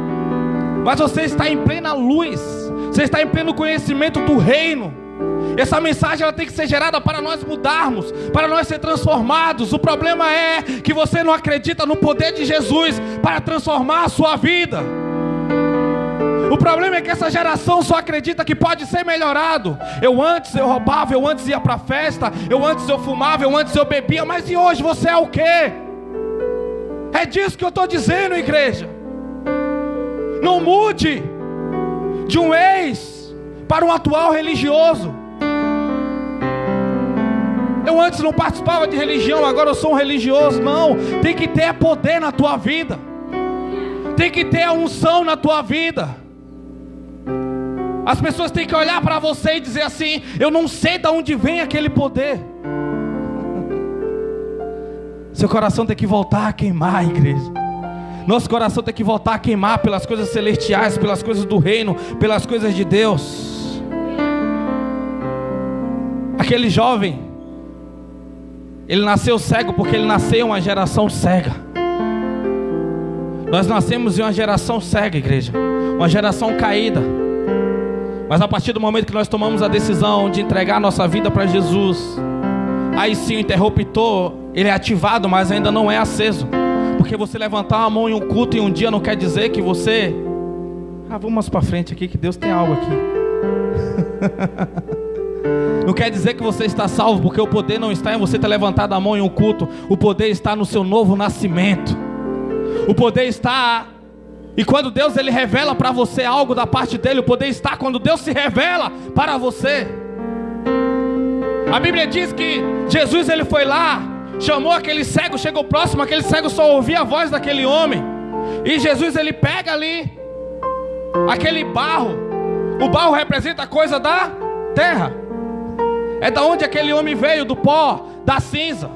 Mas você está em plena luz, você está em pleno conhecimento do reino. Essa mensagem ela tem que ser gerada para nós mudarmos, para nós ser transformados. O problema é que você não acredita no poder de Jesus para transformar a sua vida. O problema é que essa geração só acredita que pode ser melhorado. Eu roubava, eu antes ia para a festa, eu fumava, eu bebia. Mas e hoje você é o quê? É disso que eu estou dizendo, igreja. Não mude de um ex para um atual religioso. Eu antes não participava de religião, agora eu sou um religioso. Não, tem que ter poder na tua vida. Tem que ter a unção na tua vida. As pessoas têm que olhar para você e dizer assim: eu não sei de onde vem aquele poder. Seu coração tem que voltar a queimar, igreja. Nosso coração tem que voltar a queimar pelas coisas celestiais, pelas coisas do reino, pelas coisas de Deus. Aquele jovem, ele nasceu cego porque ele nasceu em uma geração cega. Nós nascemos em uma geração cega, igreja. Uma geração caída. Mas a partir do momento que nós tomamos a decisão de entregar a nossa vida para Jesus, aí sim o interruptor, ele é ativado, mas ainda não é aceso. Porque você levantar a mão em um culto em um dia não quer dizer que você... vamos para frente aqui que Deus tem algo aqui. Não quer dizer que você está salvo, porque o poder não está em você ter levantado a mão em um culto. O poder está no seu novo nascimento. O poder está... E quando Deus ele revela para você algo da parte dele, o poder está quando Deus se revela para você. A Bíblia diz que Jesus ele foi lá, chamou aquele cego, chegou próximo, aquele cego só ouvia a voz daquele homem. E Jesus ele pega ali aquele barro. O barro representa a coisa da terra. É da onde aquele homem veio, do pó, da cinza.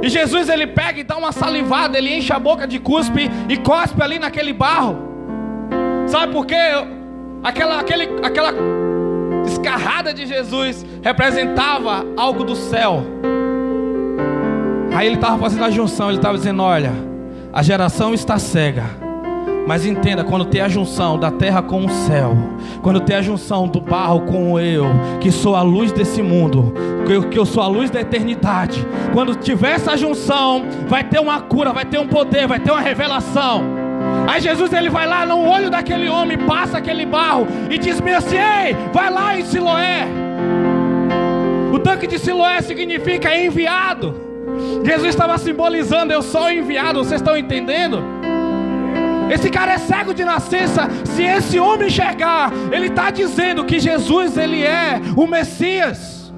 E Jesus ele pega e dá uma salivada, ele enche a boca de cuspe e cospe ali naquele barro. Sabe por quê? Aquela escarrada de Jesus representava algo do céu. Aí ele estava fazendo a junção, ele estava dizendo: olha, a geração está cega, Mas entenda, quando tem a junção da terra com o céu, quando tem a junção do barro com o eu, que sou a luz desse mundo, que eu sou a luz da eternidade, quando tiver essa junção, vai ter uma cura, vai ter um poder, vai ter uma revelação. Aí Jesus, ele vai lá no olho daquele homem, passa aquele barro e diz bem assim: ei, vai lá em Siloé. O tanque de Siloé significa enviado. Jesus estava simbolizando: eu sou enviado. Vocês estão entendendo? Esse cara é cego de nascença. Se esse homem enxergar, ele está dizendo que Jesus, ele é o Messias.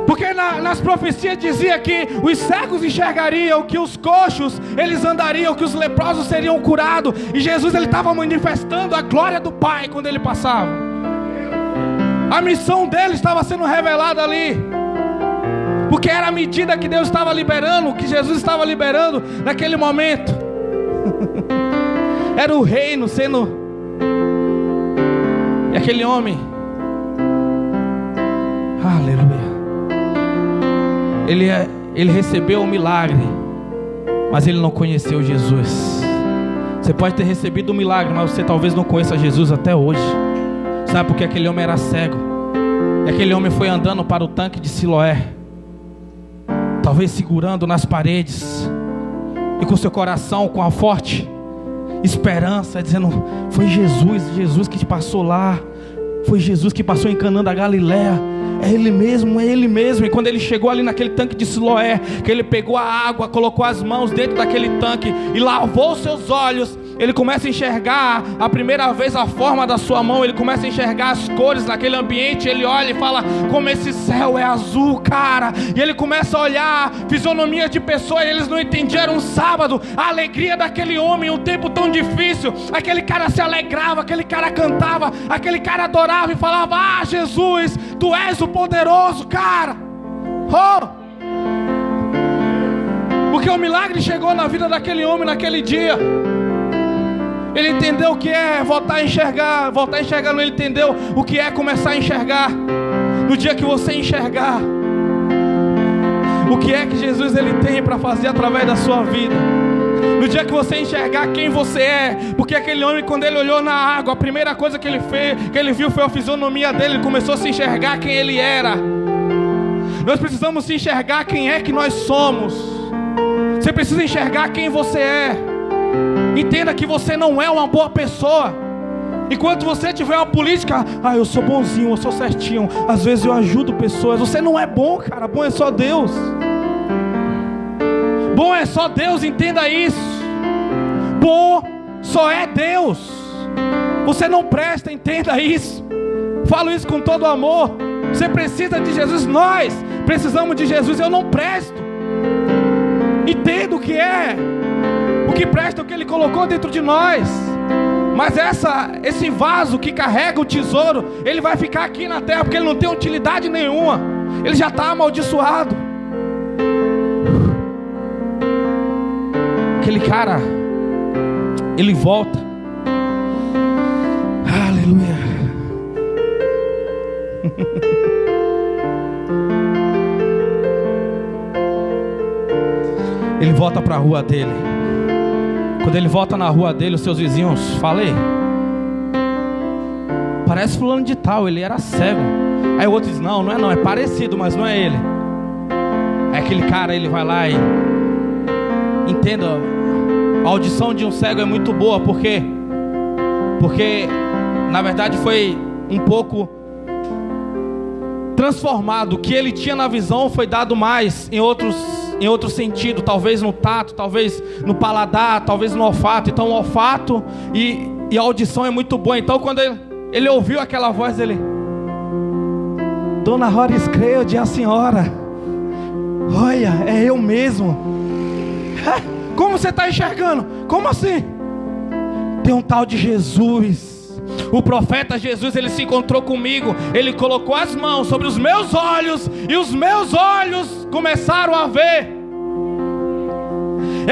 Porque nas profecias dizia que os cegos enxergariam, que os coxos eles andariam, que os leprosos seriam curados. E Jesus, ele estava manifestando a glória do Pai quando ele passava. A missão dele estava sendo revelada ali, porque era a medida que Deus estava liberando, que Jesus estava liberando naquele momento. Era o reino sendo. E aquele homem, aleluia, ele recebeu o milagre, mas ele não conheceu Jesus. Você pode ter recebido o milagre, mas você talvez não conheça Jesus até hoje. Sabe porque aquele homem era cego? E aquele homem foi andando para o tanque de Siloé, talvez segurando nas paredes, e com seu coração com a forte esperança, dizendo: foi Jesus que passou lá, foi Jesus que passou em Canaã da Galileia, é Ele mesmo, é Ele mesmo. E quando ele chegou ali naquele tanque de Siloé, que ele pegou a água, colocou as mãos dentro daquele tanque e lavou seus olhos, ele começa a enxergar a primeira vez a forma da sua mão, ele começa a enxergar as cores daquele ambiente. Ele olha e fala: como esse céu é azul, cara. E ele começa a olhar fisionomia de pessoas, e eles não entendiam. Era um sábado, a alegria daquele homem, um tempo tão difícil. Aquele cara se alegrava, aquele cara cantava, aquele cara adorava e falava: ah, Jesus, Tu és o poderoso, cara. Oh! Porque o milagre chegou na vida daquele homem naquele dia. Ele entendeu o que é voltar a enxergar. Voltar a enxergar, não, ele entendeu o que é começar a enxergar. No dia que você enxergar o que é que Jesus ele tem para fazer através da sua vida, no dia que você enxergar quem você é. Porque aquele homem, quando ele olhou na água, a primeira coisa que ele fez, que ele viu, foi a fisionomia dele. Ele começou a se enxergar quem ele era. Nós precisamos se enxergar quem é que nós somos. Você precisa enxergar quem você é. Entenda que você não é uma boa pessoa. Enquanto você tiver uma política: ah, eu sou bonzinho, eu sou certinho, às vezes eu ajudo pessoas. Você não é bom, cara. Bom é só Deus. Bom é só Deus, entenda isso. Bom só é Deus. Você não presta, entenda isso. Falo isso com todo amor. Você precisa de Jesus, nós precisamos de Jesus. Eu não presto. Entendo o que é. O que presta é o que Ele colocou dentro de nós. Mas esse vaso que carrega o tesouro, ele vai ficar aqui na terra, porque ele não tem utilidade nenhuma. Ele já está amaldiçoado. Aquele cara, ele volta. Aleluia. Ele volta para a rua dele. Quando ele volta na rua dele, os seus vizinhos falam: parece fulano de tal, ele era cego. Aí o outro diz: não, não é parecido, mas não é ele. Aí aquele cara, ele vai lá e... Entenda, a audição de um cego é muito boa, porque na verdade foi um pouco transformado. O que ele tinha na visão foi dado mais em outro sentido, talvez no tato, talvez no paladar, talvez no olfato. Então o olfato e a audição é muito boa. Então quando ele ouviu aquela voz dele: Dona Horace Creed, a senhora, olha, é eu mesmo. Como você está enxergando? Como assim? Tem um tal de Jesus. O profeta Jesus, ele se encontrou comigo. Ele colocou as mãos sobre os meus olhos, e os meus olhos começaram a ver.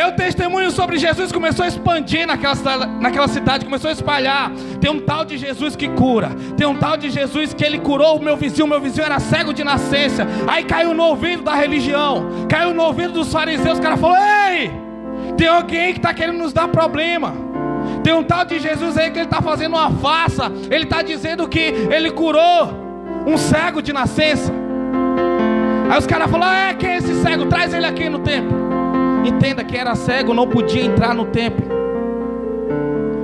O testemunho sobre Jesus começou a expandir naquela cidade, começou a espalhar. Tem um tal de Jesus que cura. Tem um tal de Jesus que ele curou o meu vizinho. Meu vizinho era cego de nascença. Aí caiu no ouvido da religião, caiu no ouvido dos fariseus. O cara falou: ei, tem alguém que está querendo nos dar problema. Tem um tal de Jesus aí que ele está fazendo uma farsa. Ele está dizendo que ele curou um cego de nascença. Aí os caras falaram: quem é esse cego? Traz ele aqui no templo. Entenda, quem era cego não podia entrar no templo.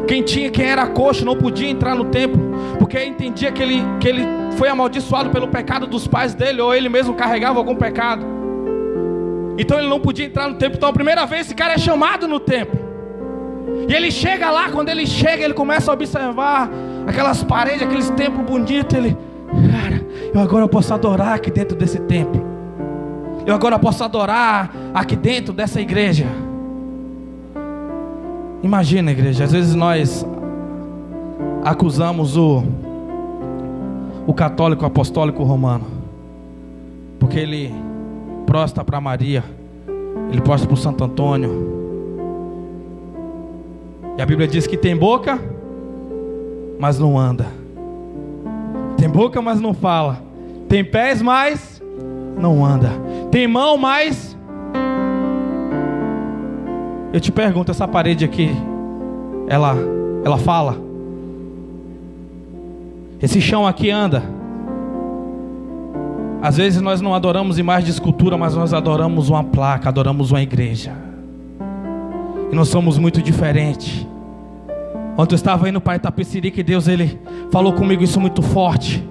Quem era coxo não podia entrar no templo, porque entendia que ele foi amaldiçoado pelo pecado dos pais dele, ou ele mesmo carregava algum pecado. Então ele não podia entrar no templo. Então a primeira vez esse cara é chamado no templo. E ele chega lá, quando ele chega, ele começa a observar aquelas paredes, aqueles templos bonitos. Ele: cara, eu agora posso adorar aqui dentro desse templo. Eu agora posso adorar aqui dentro dessa igreja. Imagina, igreja, às vezes nós acusamos o católico apostólico romano, porque ele prostra para Maria, ele prostra para o Santo Antônio. E a Bíblia diz que tem boca, mas não anda. Tem boca, mas não fala. Tem pés, mas não anda. Tem mão, mas... Eu te pergunto, essa parede aqui, ela fala? Esse chão aqui anda? Às vezes nós não adoramos imagem de escultura, mas nós adoramos uma placa, adoramos uma igreja. E nós somos muito diferentes. Ontem eu estava indo para Itapecerica e Deus, Ele falou comigo isso muito forte.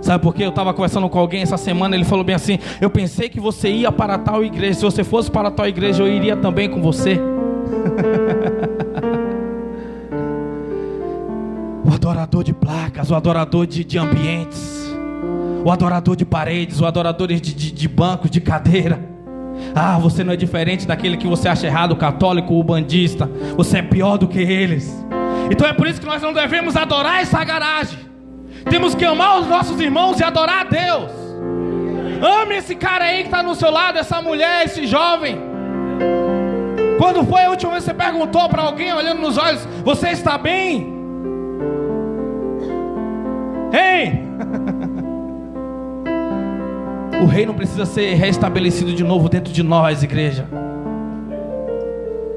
Sabe por quê? Eu estava conversando com alguém essa semana, ele falou bem assim: eu pensei que você ia para tal igreja. Se você fosse para tal igreja, eu iria também com você. O adorador de placas, o adorador de ambientes, o adorador de paredes, o adorador de bancos, de cadeira. Você não é diferente daquele que você acha errado, o católico, o bandista. Você é pior do que eles. Então é por isso que nós não devemos adorar essa garagem. Temos que amar os nossos irmãos e adorar a Deus. Ame esse cara aí que está no seu lado, essa mulher, esse jovem. Quando foi a última vez que você perguntou para alguém, olhando nos olhos: você está bem? Ei! O reino precisa ser restabelecido de novo dentro de nós, igreja.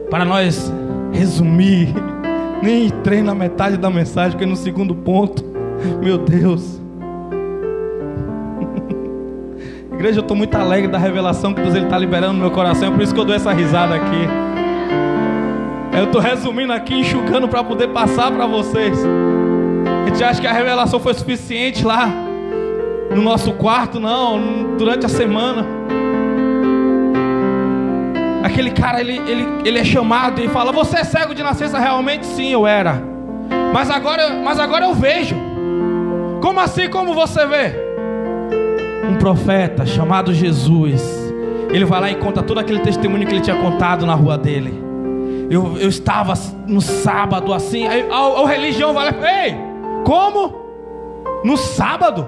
Para nós resumir, nem entrei na metade da mensagem, porque no segundo ponto, meu Deus. Igreja, eu estou muito alegre da revelação que Deus está liberando no meu coração. É por isso que eu dou essa risada aqui. Eu estou resumindo aqui, enxugando para poder passar para vocês. A gente acha que a revelação foi suficiente lá no nosso quarto? Não, durante a semana. Aquele cara, ele é chamado e fala: você é cego de nascença? Realmente sim, eu era. Mas agora eu vejo. Como assim? Como você vê? Um profeta chamado Jesus, ele vai lá e conta todo aquele testemunho que ele tinha contado na rua dele. Eu estava no sábado assim. Aí a religião vai lá: ei, como? No sábado?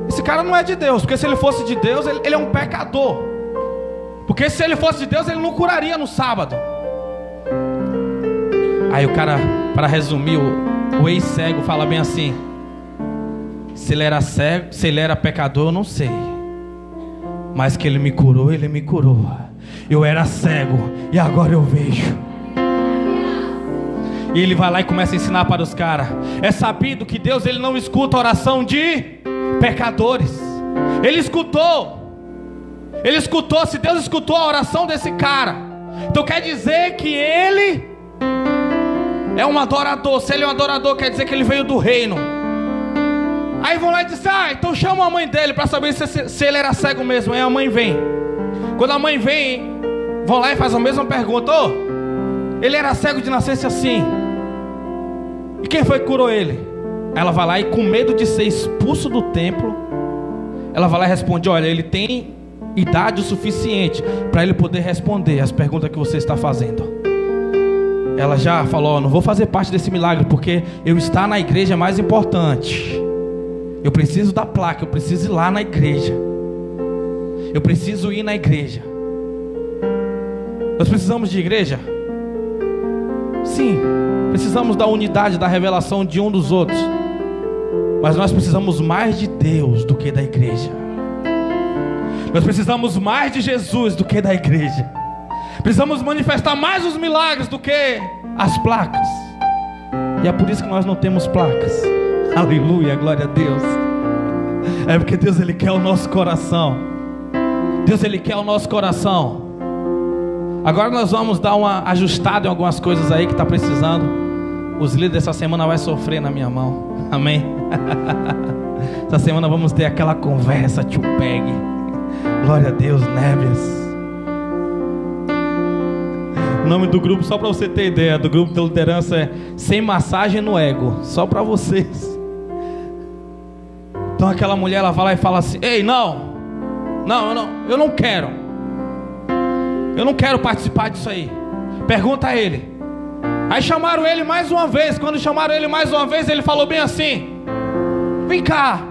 Esse cara não é de Deus, porque se ele fosse de Deus, ele é um pecador. Porque se ele fosse de Deus, ele não curaria no sábado. Aí o cara, para resumir, o ex-cego fala bem assim: se ele era cego, se ele era pecador, eu não sei, mas que ele me curou, ele me curou. Eu era cego e agora eu vejo. E ele vai lá e começa a ensinar para os caras. É sabido que Deus, ele não escuta a oração de pecadores. Ele escutou. Se Deus escutou a oração desse cara, então quer dizer que ele é um adorador. Se ele é um adorador, quer dizer que ele veio do reino. Aí vão lá e dizem: então chama a mãe dele para saber se ele era cego mesmo. Aí a mãe vem. Quando a mãe vem, vão lá e faz a mesma pergunta: ele era cego de nascença? Sim. E quem foi que curou ele? Ela vai lá e, com medo de ser expulso do templo, ela vai lá e responde: olha, ele tem idade o suficiente para ele poder responder as perguntas que você está fazendo. Ela já falou: não vou fazer parte desse milagre, porque eu estar na igreja é mais importante. Eu preciso da placa, eu preciso ir lá na igreja. Eu preciso ir na igreja. Nós precisamos de igreja? Sim, precisamos da unidade, da revelação de um dos outros. Mas nós precisamos mais de Deus do que da igreja. Nós precisamos mais de Jesus do que da igreja. Precisamos manifestar mais os milagres do que as placas. E é por isso que nós não temos placas. Aleluia, glória a Deus. É porque Deus, Ele quer o nosso coração. Deus, Ele quer o nosso coração. Agora nós vamos dar uma ajustada em algumas coisas aí que está precisando. Os líderes dessa semana vão sofrer na minha mão. Amém? Essa semana vamos ter aquela conversa tio Peg. Glória a Deus, Nébias. O nome do grupo, só para você ter ideia, do grupo de liderança é Sem Massagem no Ego. Só para vocês. Então aquela mulher, ela vai lá e fala assim: ei, eu não quero. Eu não quero participar disso aí. Pergunta a ele. Aí chamaram ele mais uma vez. Quando chamaram ele mais uma vez, ele falou bem assim: vem cá,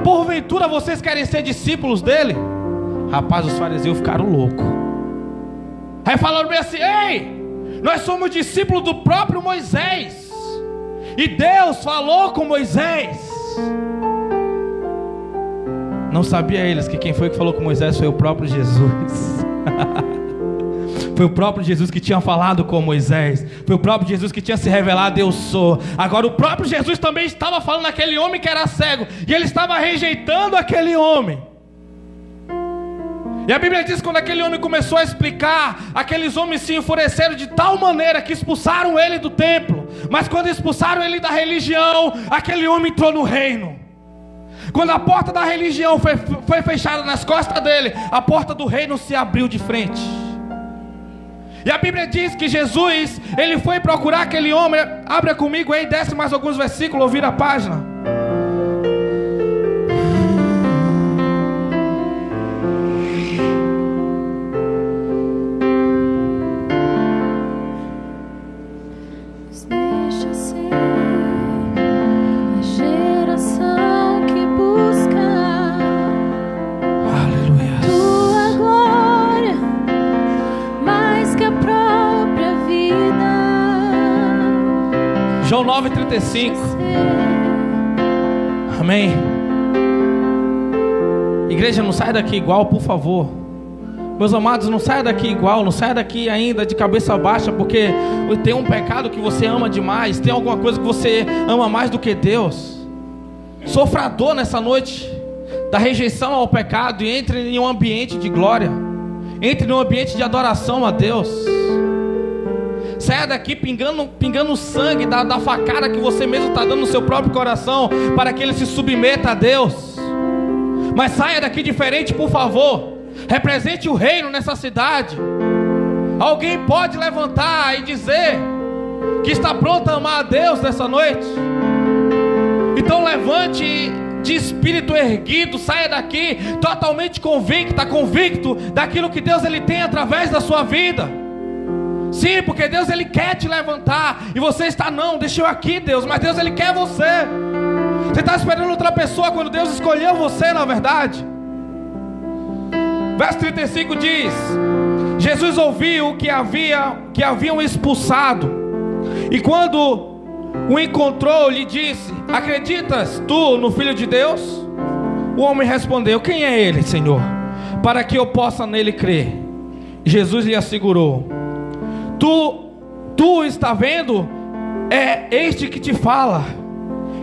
porventura vocês querem ser discípulos dele? Rapaz, os fariseus ficaram loucos. Aí falaram bem assim: ei, nós somos discípulos do próprio Moisés, e Deus falou com Moisés. Não sabia eles que quem foi que falou com Moisés foi o próprio Jesus. Foi o próprio Jesus que tinha falado com Moisés. Foi o próprio Jesus que tinha se revelado: eu sou. Agora o próprio Jesus também estava falando naquele homem que era cego, e ele estava rejeitando aquele homem. E a Bíblia diz que quando aquele homem começou a explicar, aqueles homens se enfureceram de tal maneira que expulsaram ele do templo. Mas quando expulsaram ele da religião, aquele homem entrou no reino. Quando a porta da religião foi fechada nas costas dele, a porta do reino se abriu de frente. E a Bíblia diz que Jesus, ele foi procurar aquele homem. Abra comigo aí, desce mais alguns versículos, ouvir a página. Deixa ser a geração que busca tua glória mais que a própria vida. João 9,35. Amém. Igreja, não sai daqui igual, por favor. Meus amados, não saia daqui igual, não saia daqui ainda de cabeça baixa, porque tem um pecado que você ama demais, tem alguma coisa que você ama mais do que Deus. Sofra a dor nessa noite da rejeição ao pecado e entre em um ambiente de glória, entre em um ambiente de adoração a Deus. Saia daqui pingando sangue da facada que você mesmo está dando no seu próprio coração, para que ele se submeta a Deus. Mas saia daqui diferente, por favor. Represente o reino nessa cidade. Alguém pode levantar e dizer que está pronto a amar a Deus nessa noite? Então levante de espírito erguido, saia daqui totalmente convicto daquilo que Deus ele tem através da sua vida. Sim, porque Deus ele quer te levantar, e você está: não, deixa eu aqui, Deus. Mas Deus ele quer você. Você está esperando outra pessoa quando Deus escolheu você, na verdade. Verso 35 diz: Jesus ouviu que haviam expulsado, e quando o encontrou, lhe disse: acreditas tu no Filho de Deus? O homem respondeu: quem é ele, Senhor, para que eu possa nele crer? Jesus lhe assegurou: Tu está vendo? É este que te fala.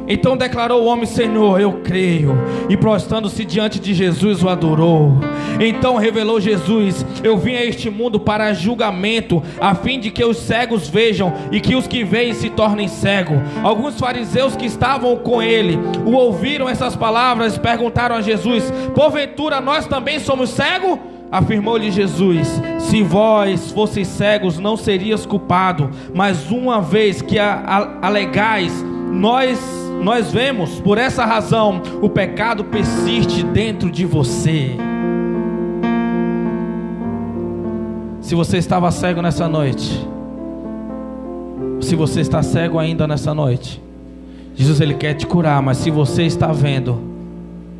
Então declarou o homem: Senhor, eu creio. E prostrando-se diante de Jesus, o adorou. Então revelou Jesus: eu vim a este mundo para julgamento, a fim de que os cegos vejam e que os que veem se tornem cegos. Alguns fariseus que estavam com ele o ouviram essas palavras, perguntaram a Jesus: porventura nós também somos cegos? Afirmou-lhe Jesus: se vós fosseis cegos, não serias culpado, mas uma vez que alegais, nós vemos, por essa razão o pecado persiste dentro de você. Se você estava cego nessa noite, se você está cego ainda nessa noite, Jesus ele quer te curar. Mas se você está vendo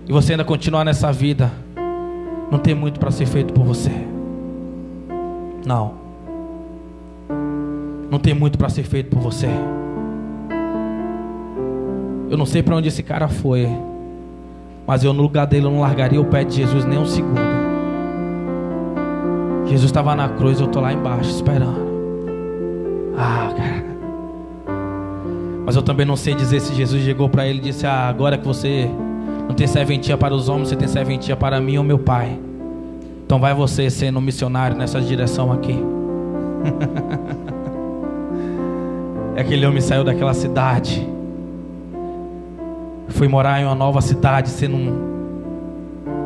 e você ainda continuar nessa vida, não tem muito para ser feito por você. Não tem muito para ser feito por você. Eu não sei para onde esse cara foi, mas eu no lugar dele eu não largaria o pé de Jesus nem um segundo. Jesus estava na cruz, eu estou lá embaixo esperando. Cara. Mas eu também não sei dizer se Jesus chegou para ele e disse: agora que você não tem serventia para os homens, você tem serventia para mim ou meu Pai. Então vai você sendo missionário nessa direção aqui. E aquele homem saiu daquela cidade, foi morar em uma nova cidade, sendo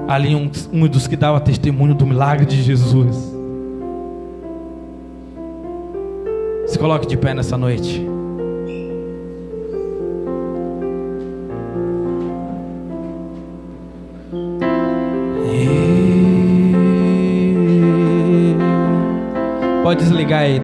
ali um dos que dava testemunho do milagre de Jesus. Se coloque de pé nessa noite. Pode desligar aí.